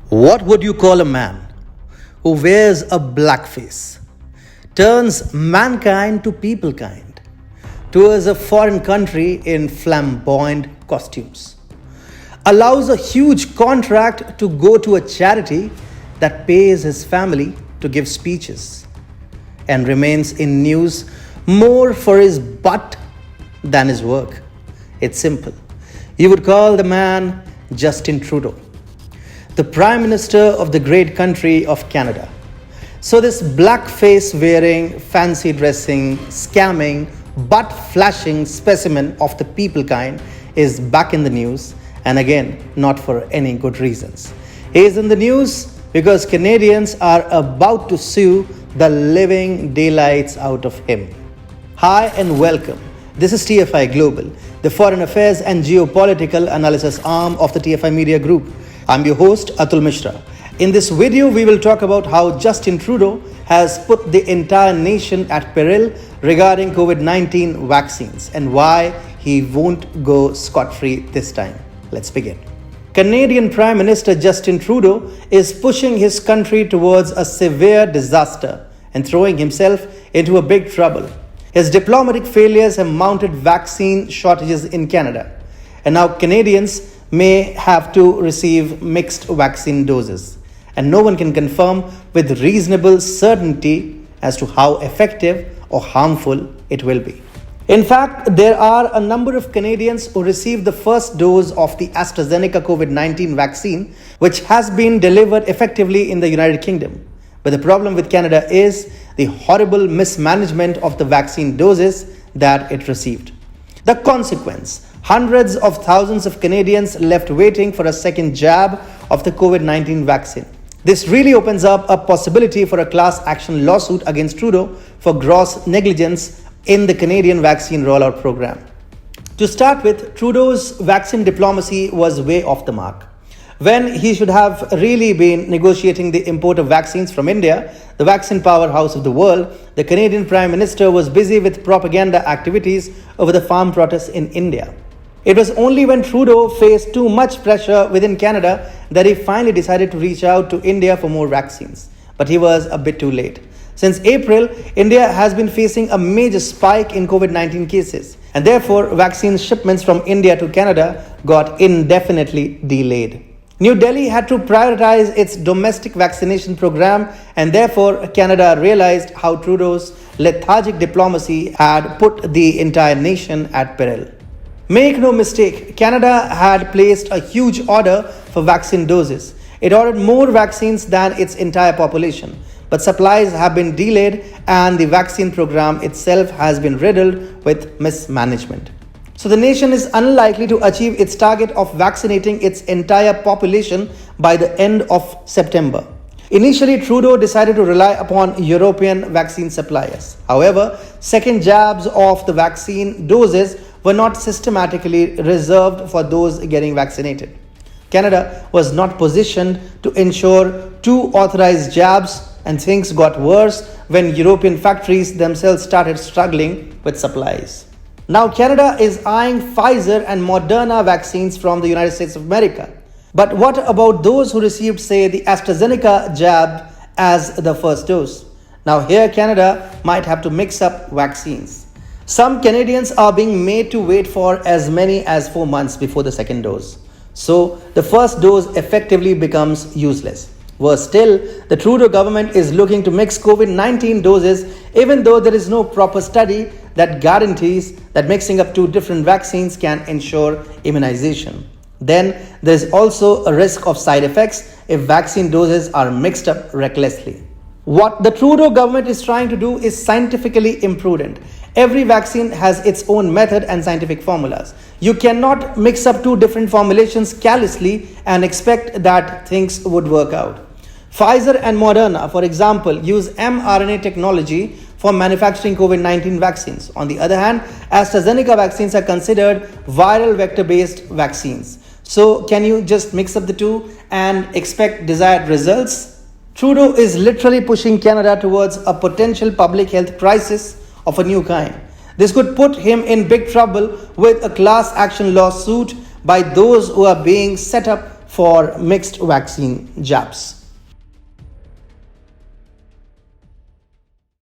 What would you call a man who wears a blackface, turns mankind to people kind, tours a foreign country in flamboyant costumes, allows a huge contract to go to a charity that pays his family to give speeches, and remains in news more for his butt than his work? It's simple. You would call the man Justin Trudeau, the Prime Minister of the great country of Canada. So this blackface wearing, fancy dressing, scamming, butt flashing specimen of the people kind is back in the news, and again, not for any good reasons. He is in the news because Canadians are about to sue the living daylights out of him. Hi and welcome. This is TFI Global, the foreign affairs and geopolitical analysis arm of the TFI Media Group. I'm your host, Atul Mishra. In this video, we will talk about how Justin Trudeau has put the entire nation at peril regarding COVID-19 vaccines and why he won't go scot-free this time. Let's begin. Canadian Prime Minister Justin Trudeau is pushing his country towards a severe disaster and throwing himself into a big trouble. His diplomatic failures have mounted vaccine shortages in Canada, and now Canadians may have to receive mixed vaccine doses, and no one can confirm with reasonable certainty as to how effective or harmful it will be. In fact, there are a number of Canadians who received the first dose of the AstraZeneca COVID-19 vaccine, which has been delivered effectively in the United Kingdom. But the problem with Canada is the horrible mismanagement of the vaccine doses that it received. The consequence: hundreds of thousands of Canadians left waiting for a second jab of the COVID-19 vaccine. This really opens up a possibility for a class action lawsuit against Trudeau for gross negligence in the Canadian vaccine rollout program. To start with, Trudeau's vaccine diplomacy was way off the mark. When he should have really been negotiating the import of vaccines from India, the vaccine powerhouse of the world, the Canadian Prime Minister was busy with propaganda activities over the farm protests in India. It was only when Trudeau faced too much pressure within Canada that he finally decided to reach out to India for more vaccines. But he was a bit too late. Since April, India has been facing a major spike in COVID-19 cases, and therefore vaccine shipments from India to Canada got indefinitely delayed. New Delhi had to prioritize its domestic vaccination program, and therefore Canada realized how Trudeau's lethargic diplomacy had put the entire nation at peril. Make no mistake, Canada had placed a huge order for vaccine doses. It ordered more vaccines than its entire population, but supplies have been delayed and the vaccine program itself has been riddled with mismanagement. So the nation is unlikely to achieve its target of vaccinating its entire population by the end of September. Initially, Trudeau decided to rely upon European vaccine suppliers. However, second jabs of the vaccine doses were not systematically reserved for those getting vaccinated. Canada was not positioned to ensure two authorized jabs, and things got worse when European factories themselves started struggling with supplies. Now Canada is eyeing Pfizer and Moderna vaccines from the United States of America. But what about those who received, say, the AstraZeneca jab as the first dose? Now here Canada might have to mix up vaccines. Some Canadians are being made to wait for as many as 4 months before the second dose. So the first dose effectively becomes useless. Worse still, the Trudeau government is looking to mix COVID-19 doses even though there is no proper study that guarantees that mixing up two different vaccines can ensure immunization. Then there is also a risk of side effects if vaccine doses are mixed up recklessly. What the Trudeau government is trying to do is scientifically imprudent. Every vaccine has its own method and scientific formulas. You cannot mix up two different formulations carelessly and expect that things would work out. Pfizer and Moderna, for example, use mRNA technology for manufacturing COVID-19 vaccines. On the other hand, AstraZeneca vaccines are considered viral vector-based vaccines. So can you just mix up the two and expect desired results? Trudeau is literally pushing Canada towards a potential public health crisis of a new kind. This could put him in big trouble with a class action lawsuit by those who are being set up for mixed vaccine jabs.